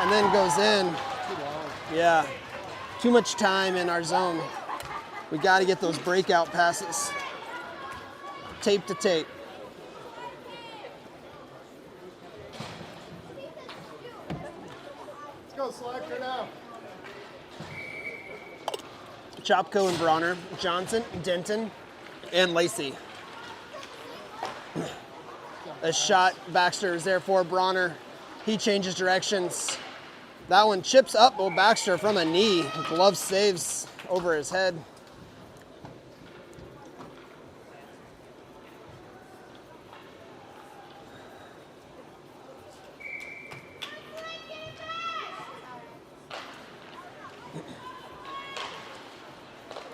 and then goes in. Yeah, too much time in our zone. We got to get those breakout passes. Tape to tape. Let's go, Selector, now. Chopko and Bronner, Johnson, Denton, and Lacey. A shot, Baxter is there for Bronner. He changes directions. That one chips up, Baxter from a knee. Glove saves over his head.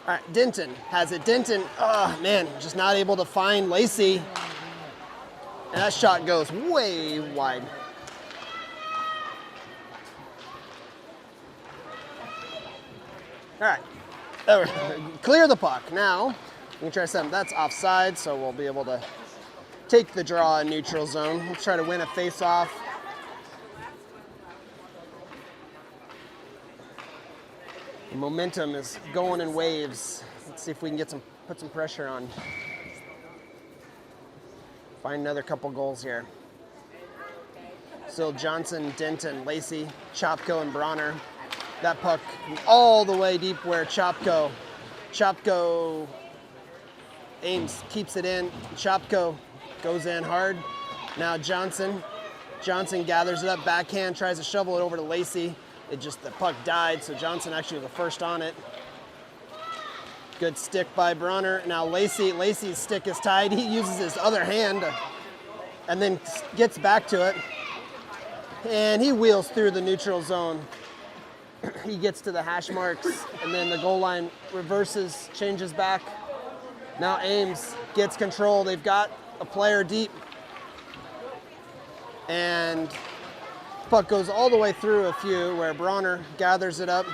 All right, Denton has it. Denton, oh man, just not able to find Lacey. And that shot goes way wide. All right, clear the puck. Now, we can try something. That's offside, so we'll be able to take the draw in neutral zone. Let's try to win a face-off. The momentum is going in waves. Let's see if we can get put some pressure on. Find another couple goals here. Still Johnson, Denton, Lacey, Chopko, and Bronner. That puck all the way deep where Chopko, Ames keeps it in. Chopko goes in hard. Now Johnson gathers it up, backhand, tries to shovel it over to Lacey. The puck died, so Johnson actually was the first on it. Good stick by Bronner. Now Lacey's stick is tied. He uses his other hand and then gets back to it. And he wheels through the neutral zone. He gets to the hash marks, and then the goal line reverses, changes back. Now Ames gets control. They've got a player deep. And puck goes all the way through a few where Bronner gathers it up.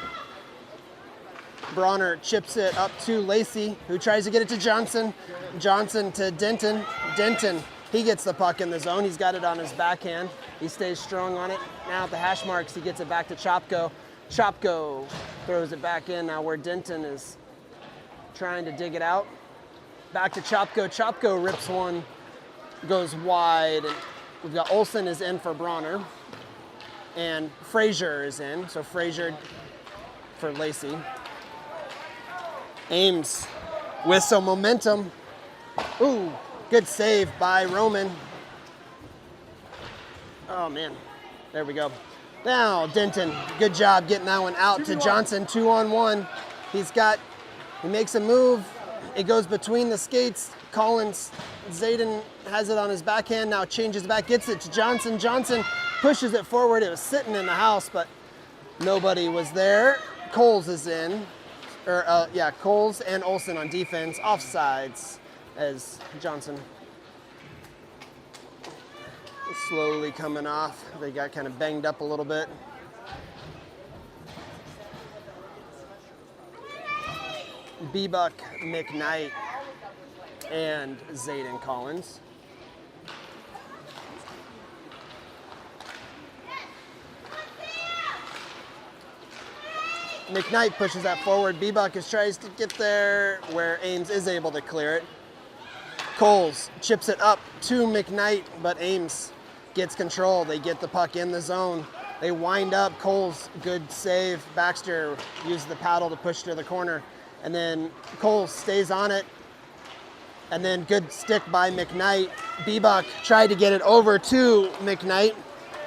Bronner chips it up to Lacey, who tries to get it to Johnson. Johnson to Denton. Denton, he gets the puck in the zone. He's got it on his backhand. He stays strong on it. Now at the hash marks, he gets it back to Chopko. Chopko throws it back in now where Denton is trying to dig it out. Back to Chopko. Chopko rips one, goes wide. And we've got Olsen is in for Bronner. And Frazier is in. So Frazier for Lacey. Ames with some momentum. Ooh, good save by Roman. Oh man, there we go. Now Denton, good job getting that one out to Johnson, 2-on-1. He makes a move. It goes between the skates. Collins, Zayden has it on his backhand, now changes back, gets it to Johnson. Johnson pushes it forward. It was sitting in the house, but nobody was there. Coles is in. Coles and Olsen on defense, offsides as Johnson is slowly coming off. They got kind of banged up a little bit. Bebuck, McKnight, and Zayden Collins. McKnight pushes that forward. Bebuck tries to get there where Ames is able to clear it. Coles chips it up to McKnight, but Ames gets control. They get the puck in the zone. They wind up. Coles, good save. Baxter uses the paddle to push to the corner. And then Coles stays on it. And then good stick by McKnight. Bebuck tried to get it over to McKnight,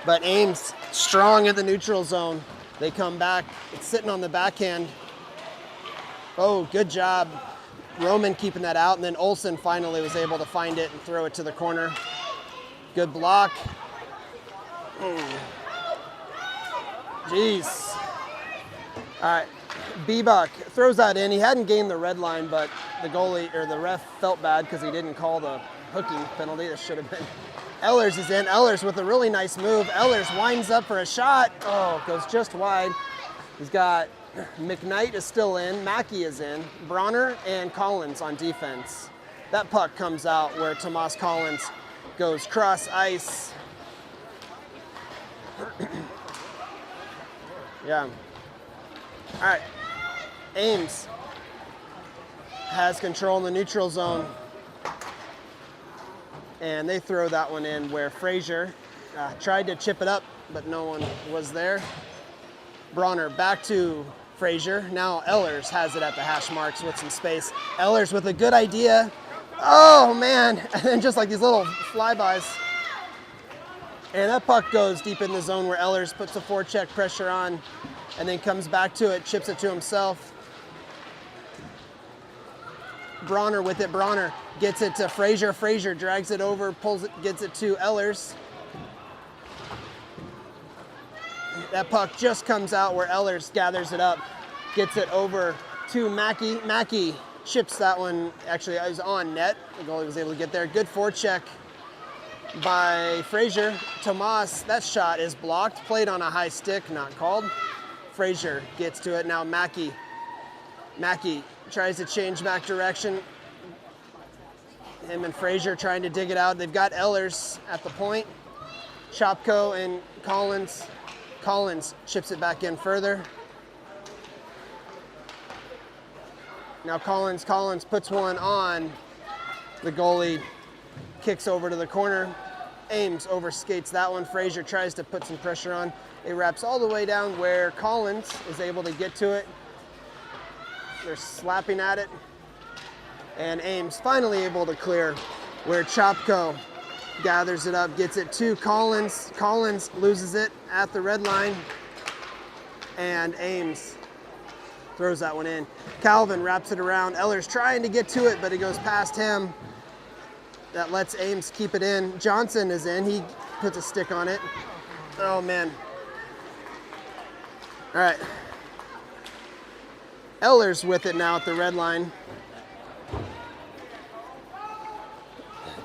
but Ames strong in the neutral zone. They come back. It's sitting on the backhand. Oh, good job. Roman keeping that out, and then Olsen finally was able to find it and throw it to the corner. Good block. Jeez. All right. Bebuck throws that in. He hadn't gained the red line, but the goalie or the ref felt bad because he didn't call the hooking penalty. That should have been. Ehlers is in. Ehlers with a really nice move. Ehlers winds up for a shot. Oh, goes just wide. He's got McKnight is still in. Mackey is in. Bronner and Collins on defense. That puck comes out where Tomas Collins goes cross ice. Yeah. All right. Ames has control in the neutral zone. And they throw that one in where Frazier tried to chip it up, but no one was there. Bronner back to Frazier. Now Ehlers has it at the hash marks with some space. Ehlers with a good idea. Oh, man. And then just like these little flybys. And that puck goes deep in the zone where Ehlers puts a forecheck pressure on and then comes back to it, chips it to himself. Bronner with it. Bronner gets it to Frazier. Frazier drags it over, pulls it, gets it to Ehlers. That puck just comes out where Ehlers gathers it up, gets it over to Mackey. Mackey chips that one. Actually, it was on net. The goalie was able to get there. Good forecheck by Frazier. Tomas, that shot is blocked. Played on a high stick, not called. Frazier gets to it. Now Mackey tries to change back direction. Him and Frazier trying to dig it out. They've got Ehlers at the point. Chopko and Collins. Collins chips it back in further. Now Collins puts one on. The goalie kicks over to the corner. Ames overskates that one. Frazier tries to put some pressure on. It wraps all the way down where Collins is able to get to it. They're slapping at it. And Ames finally able to clear where Chopko gathers it up, gets it to Collins. Collins loses it at the red line. And Ames throws that one in. Calvin wraps it around. Eller's trying to get to it, but it goes past him. That lets Ames keep it in. Johnson is in. He puts a stick on it. Oh, man. All right. Eller's with it now at the red line.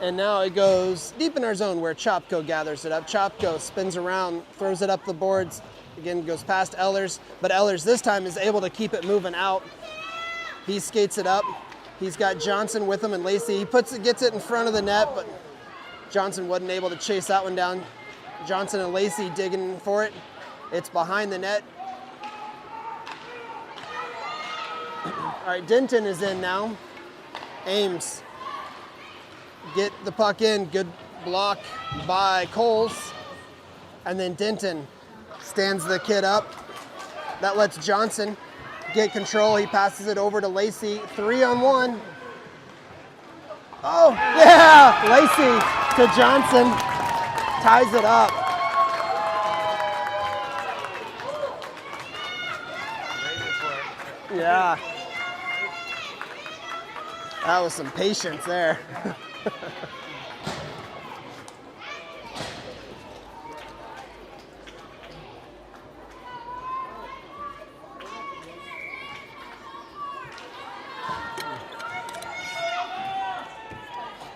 And now it goes deep in our zone where Chopko gathers it up. Chopko spins around, throws it up the boards. Again, goes past Ehlers, but Ehlers this time is able to keep it moving out. He skates it up. He's got Johnson with him and Lacey. He gets it in front of the net, but Johnson wasn't able to chase that one down. Johnson and Lacey digging for it. It's behind the net. All right, Denton is in now. Ames get the puck in. Good block by Coles. And then Denton stands the kid up. That lets Johnson get control. He passes it over to Lacey. 3-on-1. Oh, yeah! Lacey to Johnson. Ties it up. Yeah. That was some patience there.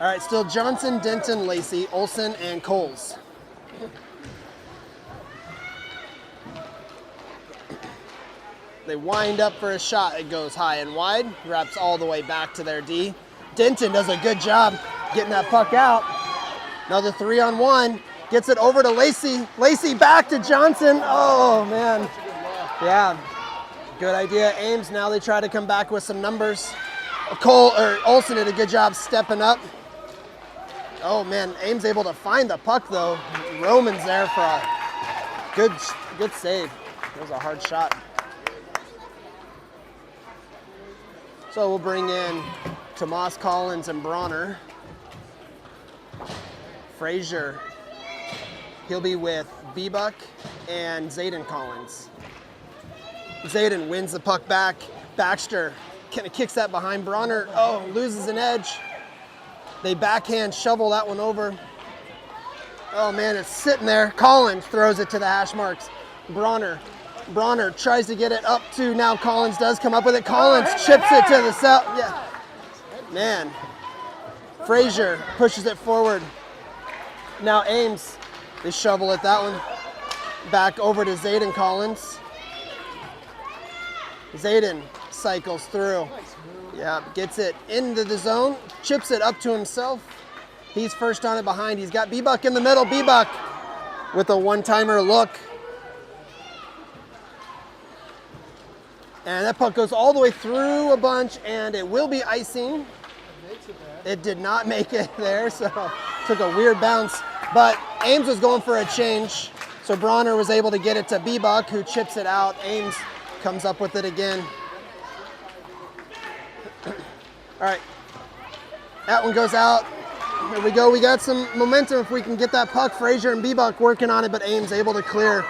All right, still Johnson, Denton, Lacey, Olsen, and Coles. They wind up for a shot. It goes high and wide, wraps all the way back to their D. Denton does a good job getting that puck out. Another 3-on-1. Gets it over to Lacey. Lacey back to Johnson. Oh, man. Yeah, good idea. Ames, now they try to come back with some numbers. Olsen did a good job stepping up. Oh, man, Ames able to find the puck, though. Roman's there for a good save. It was a hard shot. So we'll bring in Tomas, Collins, and Bronner. Frazier, he'll be with Bebuck and Zayden Collins. Zayden wins the puck back. Baxter kind of kicks that behind Bronner. Oh, loses an edge. They backhand shovel that one over. Oh man, it's sitting there. Collins throws it to the hash marks. Bronner tries to get it up to, now Collins does come up with it. Collins chips it to the cell. Yeah. Man. Frazier pushes it forward. Now Ames, they shovel it, that one. Back over to Zayden Collins. Zayden cycles through. Yeah, gets it into the zone, chips it up to himself. He's first on it behind. He's got Bebuck in the middle. Bebuck with a one-timer look. And that puck goes all the way through a bunch, and it will be icing. It did not make it there, so took a weird bounce. But Ames was going for a change, so Bronner was able to get it to Bebuck, who chips it out. Ames comes up with it again. All right, that one goes out. Here we go. We got some momentum if we can get that puck. Frazier and Bebuck working on it, but Ames able to clear.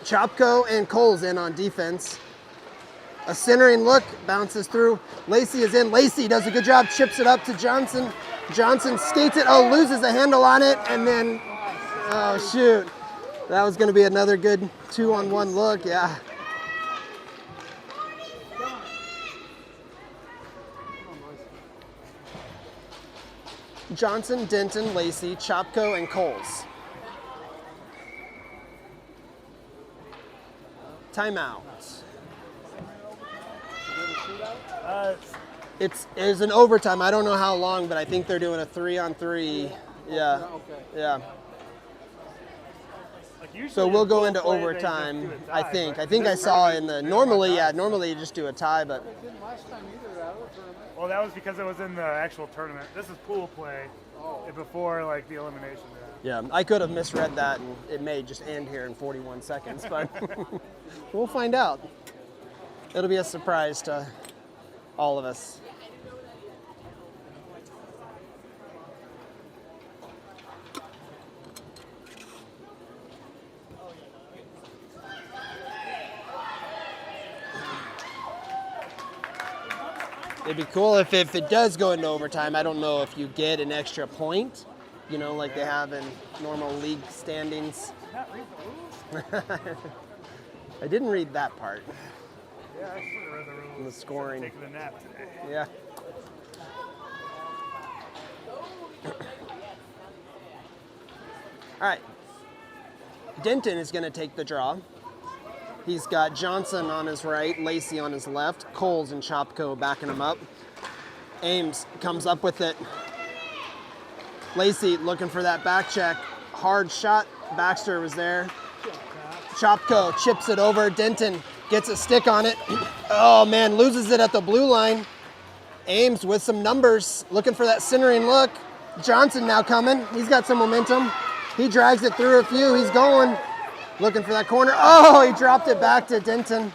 Chopko and Coles in on defense. A centering look, bounces through. Lacey is in. Lacey does a good job, chips it up to Johnson. Johnson skates it, loses the handle on it, and then, oh shoot. That was gonna be another good 2-on-1 look, yeah. Johnson, Denton, Lacey, Chopko, and Coles. Timeout. It is an overtime. I don't know how long, but I think they're doing a 3-on-3. Yeah. Okay. Yeah. Like Usually So we'll in go full into play, they overtime. just do a I tie, think. but I think I this saw tournament, in the they don't normally, have yeah, ties. normally you just do a tie, but It didn't last time either out of the tournament. Well, that was because it was in the actual tournament. This is pool play before like the elimination round. yeah, I could have misread that, and it may just end here in 41 seconds, but we'll find out. It'll be a surprise to all of us. It'd be cool if it does go into overtime. I don't know if you get an extra point, you know, like they have in normal league standings. Not read the rules? I didn't read that part. Yeah, I should have read the rules. The scoring. Taking a nap today. Yeah. All right. Denton is going to take the draw. He's got Johnson on his right, Lacey on his left, Coles and Chopko backing him up. Ames comes up with it. Lacey looking for that back check. Hard shot. Baxter was there. Chopko chips it over. Denton gets a stick on it. Oh man, loses it at the blue line. Ames with some numbers, looking for that centering look. Johnson now coming. He's got some momentum. He drags it through a few. He's going. Looking for that corner. Oh, he dropped it back to Denton.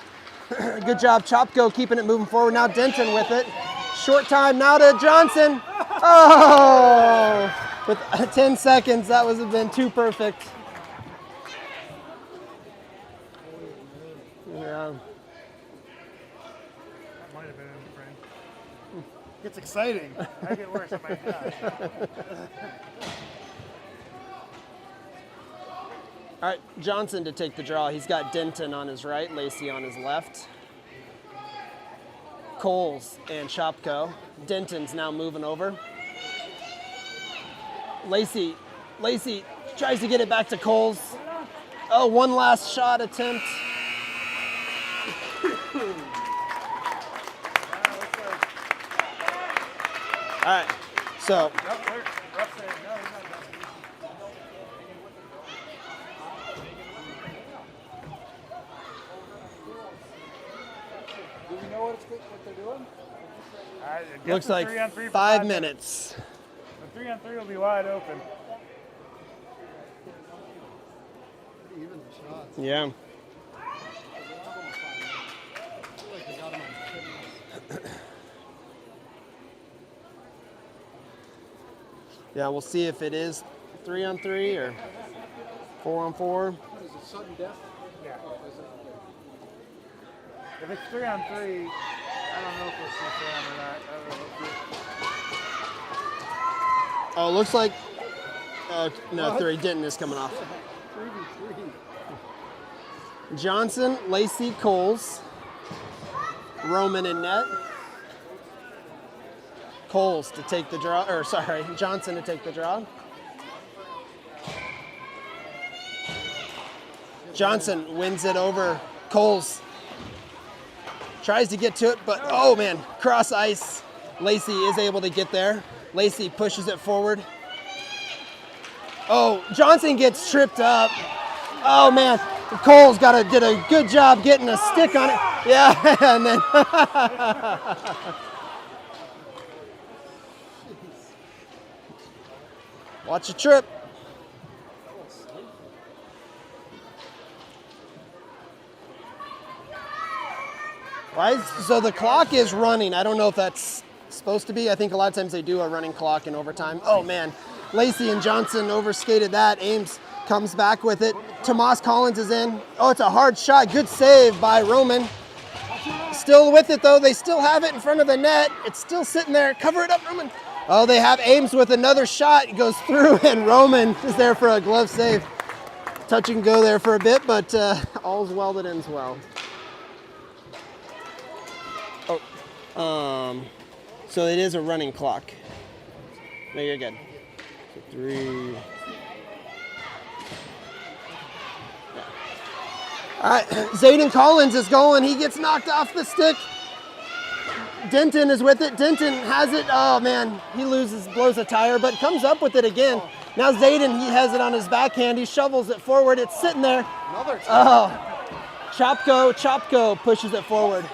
Good job, Chopko, keeping it moving forward. Now Denton with it. Short time now to Johnson. Oh, with 10 seconds, that would have been too perfect. Yeah. That might have been in the frame. It's exciting. I get worse. I might die. All right, Johnson to take the draw. He's got Denton on his right, Lacey on his left. Coles and Chopko. Denton's now moving over. Lacey tries to get it back to Coles. Oh, one last shot attempt. All right, so Do we know what they're doing? I guess looks the like 3-on-3 for 5 minutes. The 3-on-3 will be wide open. Even the shots. Yeah. I feel like they got them on fitness. Yeah, we'll see if it is 3-on-3 or 4-on-4. Is it sudden death? Yeah. Is it? If it's 3-on-3, I don't know if we'll see Sam or not. I don't know if Oh, looks like no, What? 3. Denton is coming off. 3v3. Johnson, Lacey, Coles, Roman in net. Coles to take the draw, or sorry, Johnson to take the draw. Johnson wins it over Coles. Tries to get to it, but oh man, cross ice. Lacey is able to get there. Lacey pushes it forward. Oh, Johnson gets tripped up. Oh man, Coles did a good job getting a stick on it. Yeah, and then watch the trip. Right, so the clock is running. I don't know if that's supposed to be. I think a lot of times they do a running clock in overtime. Oh man, Lacey and Johnson overskated that. Ames comes back with it. Tomas Collins is in. Oh, it's a hard shot. Good save by Roman. Still with it though. They still have it in front of the net. It's still sitting there. Cover it up, Roman. Oh, they have Ames with another shot. It goes through and Roman is there for a glove save. Touch and go there for a bit, but all's well that ends well. So it is a running clock. No, you're good. So 3. All right, Zayden Collins is going. He gets knocked off the stick. Denton is with it. Denton has it. Oh man, he blows a tire, but comes up with it again. Now Zayden, he has it on his backhand. He shovels it forward. It's sitting there. Another two. Oh, Chopko pushes it forward.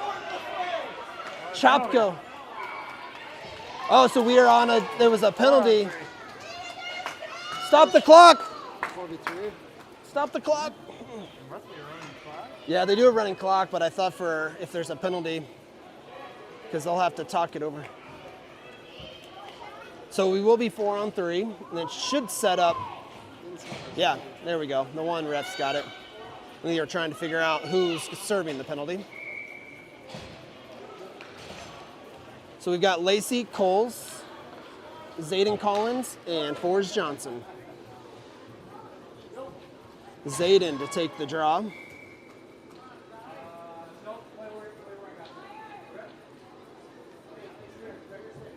Chopko. Oh, so we are on there was a penalty. Stop the clock. 43. Stop the clock. Must be a running clock. Yeah, they do a running clock, but I thought if there's a penalty, because they'll have to talk it over. So we will be 4-on-3, and it should set up. Yeah, there we go. The one ref's got it. And they are trying to figure out who's serving the penalty. So we've got Lacey, Coles, Zayden Collins, and Forrest Johnson. Zayden to take the draw.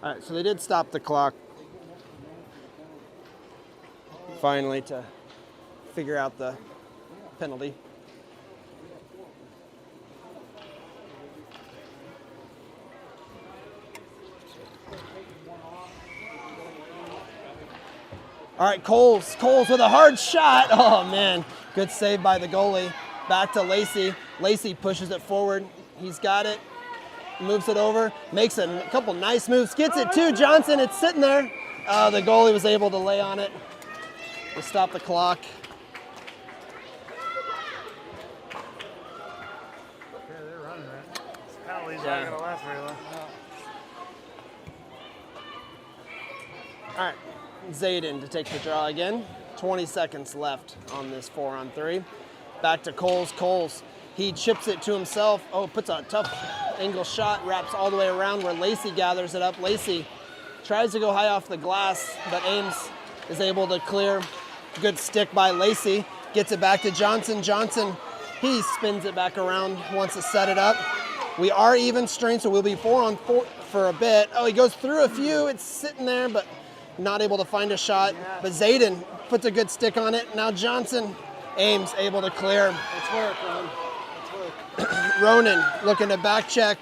All right, so they did stop the clock finally to figure out the penalty. All right, Coles with a hard shot. Oh man, good save by the goalie. Back to Lacey. Lacey pushes it forward. He's got it. Moves it over, makes a couple nice moves, gets it to Johnson. It's sitting there. The goalie was able to lay on it to stop the clock. Yeah, they're running it. This penalty's not going to last very long. All right, Zayden to take the draw again. 20 seconds left on this 4-on-3. Back to Coles. Coles, he chips it to himself. Oh, puts a tough angle shot, wraps all the way around where Lacey gathers it up. Lacey tries to go high off the glass, but Ames is able to clear. Good stick by Lacey. Gets it back to Johnson. Johnson, he spins it back around, wants to set it up. We are even strength, so we'll be 4-on-4 for a bit. Oh, he goes through a few. It's sitting there, but not able to find a shot. But Zayden puts a good stick on it. Now Johnson, Ames able to clear. It's work, Ron. It's work. Ronan looking to back check.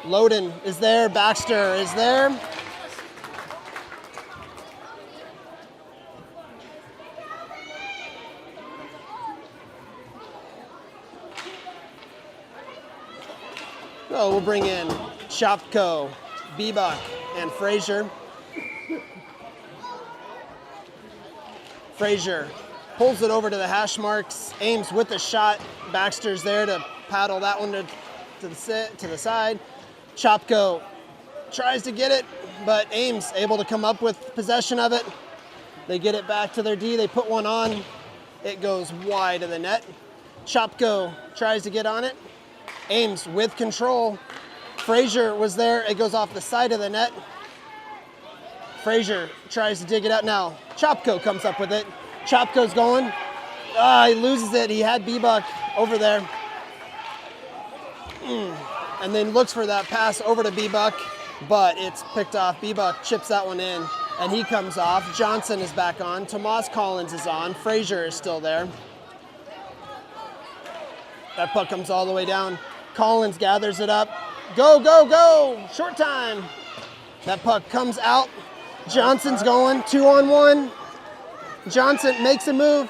Loden is there. Baxter is there. So we'll bring in Chopko, Bebuk, and Frazier. Frazier pulls it over to the hash marks. Ames with the shot. Baxter's there to paddle that one to the side. Chopko tries to get it, but Ames able to come up with possession of it. They get it back to their D. They put one on. It goes wide of the net. Chopko tries to get on it. Ames with control. Frazier was there. It goes off the side of the net. Frazier tries to dig it out now. Chopko comes up with it. Chopko's going. He loses it. He had Bebuk over there. And then looks for that pass over to Bebuk, but it's picked off. Bebuk chips that one in, and he comes off. Johnson is back on. Tomas Collins is on. Frazier is still there. That puck comes all the way down. Collins gathers it up. Go, go, go! Short time. That puck comes out. Johnson's going 2-on-1. Johnson makes a move.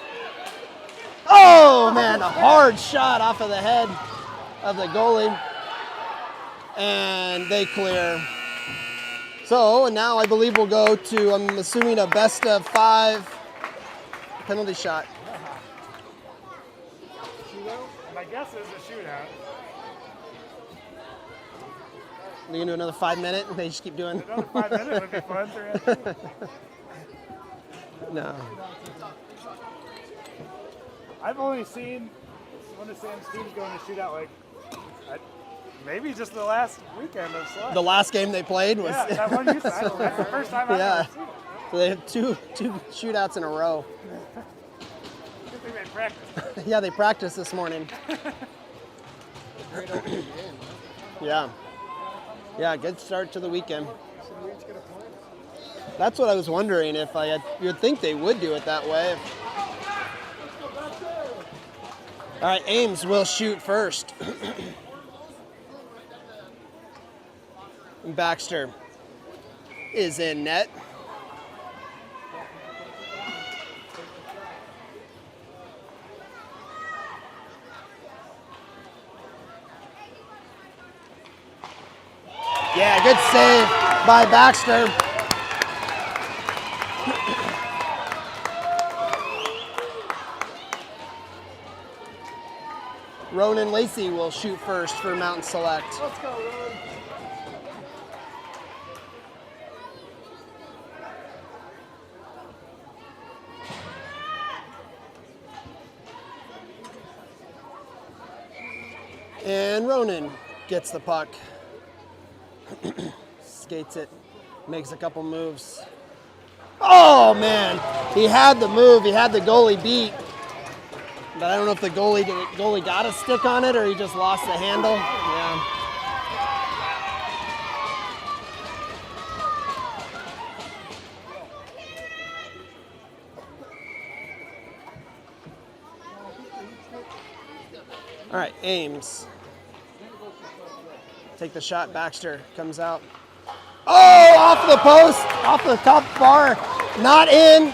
Oh man, a hard shot off of the head of the goalie. And they clear. So now I believe we'll go to, I'm assuming, a best of 5 penalty shot. My guess is a shootout. They're gonna do another 5 minute and they just keep doing. Another 5 minutes would be fun. No. I've only seen one of Sam's teams going to shootout like maybe just the last weekend of Select. The last game they played was. Yeah, that one you said. That's the first time I've ever seen it. So they have two shootouts in a row. Good thing they practiced. Yeah, they practiced this morning. Great opening game. Yeah. Yeah, good start to the weekend. Should we each get a point? That's what I was wondering if you'd think they would do it that way. All right, Ames will shoot first. Baxter is in net. Yeah, good save by Baxter. Ronan Lacey will shoot first for Mountain Select. Let's go, Ron. And Ronan gets the puck. Skates it, makes a couple moves. Oh man, he had the move, he had the goalie beat. But I don't know if the goalie got a stick on it or he just lost the handle. Yeah. All right, Ames. Take the shot, Baxter comes out. Oh, off the post, off the top bar, not in.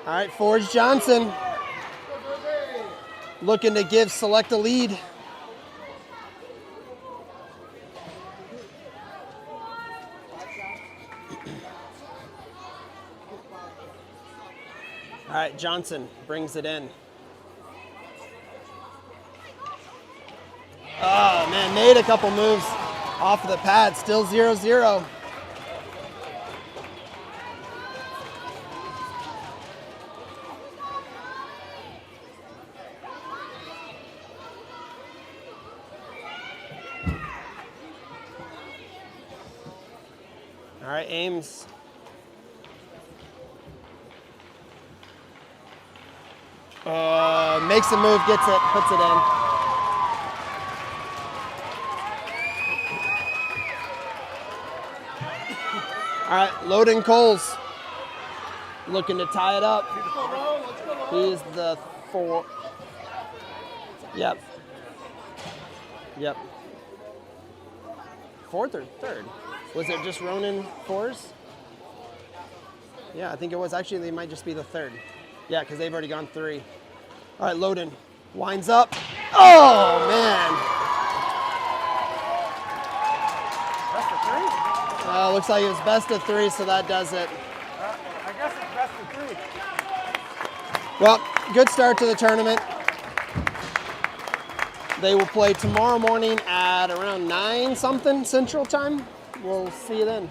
All right, Forge Johnson looking to give Select a lead. All right, Johnson brings it in. Oh man, made a couple moves off the pad, still 0-0. All right, Ames. Makes a move, gets it, puts it in. All right, Loden Coles looking to tie it up. He's the 4. Yep. Yep. 4th or 3rd? Was it just Ronan 4s? Yeah, I think it was. Actually, they might just be the 3rd. Yeah, because they've already gone 3. All right, Loden winds up. Oh, man. Best of 3? Looks like it was best of 3, so that does it. I guess it's best of 3. Well, good start to the tournament. They will play tomorrow morning at around 9 something Central Time. We'll see you then.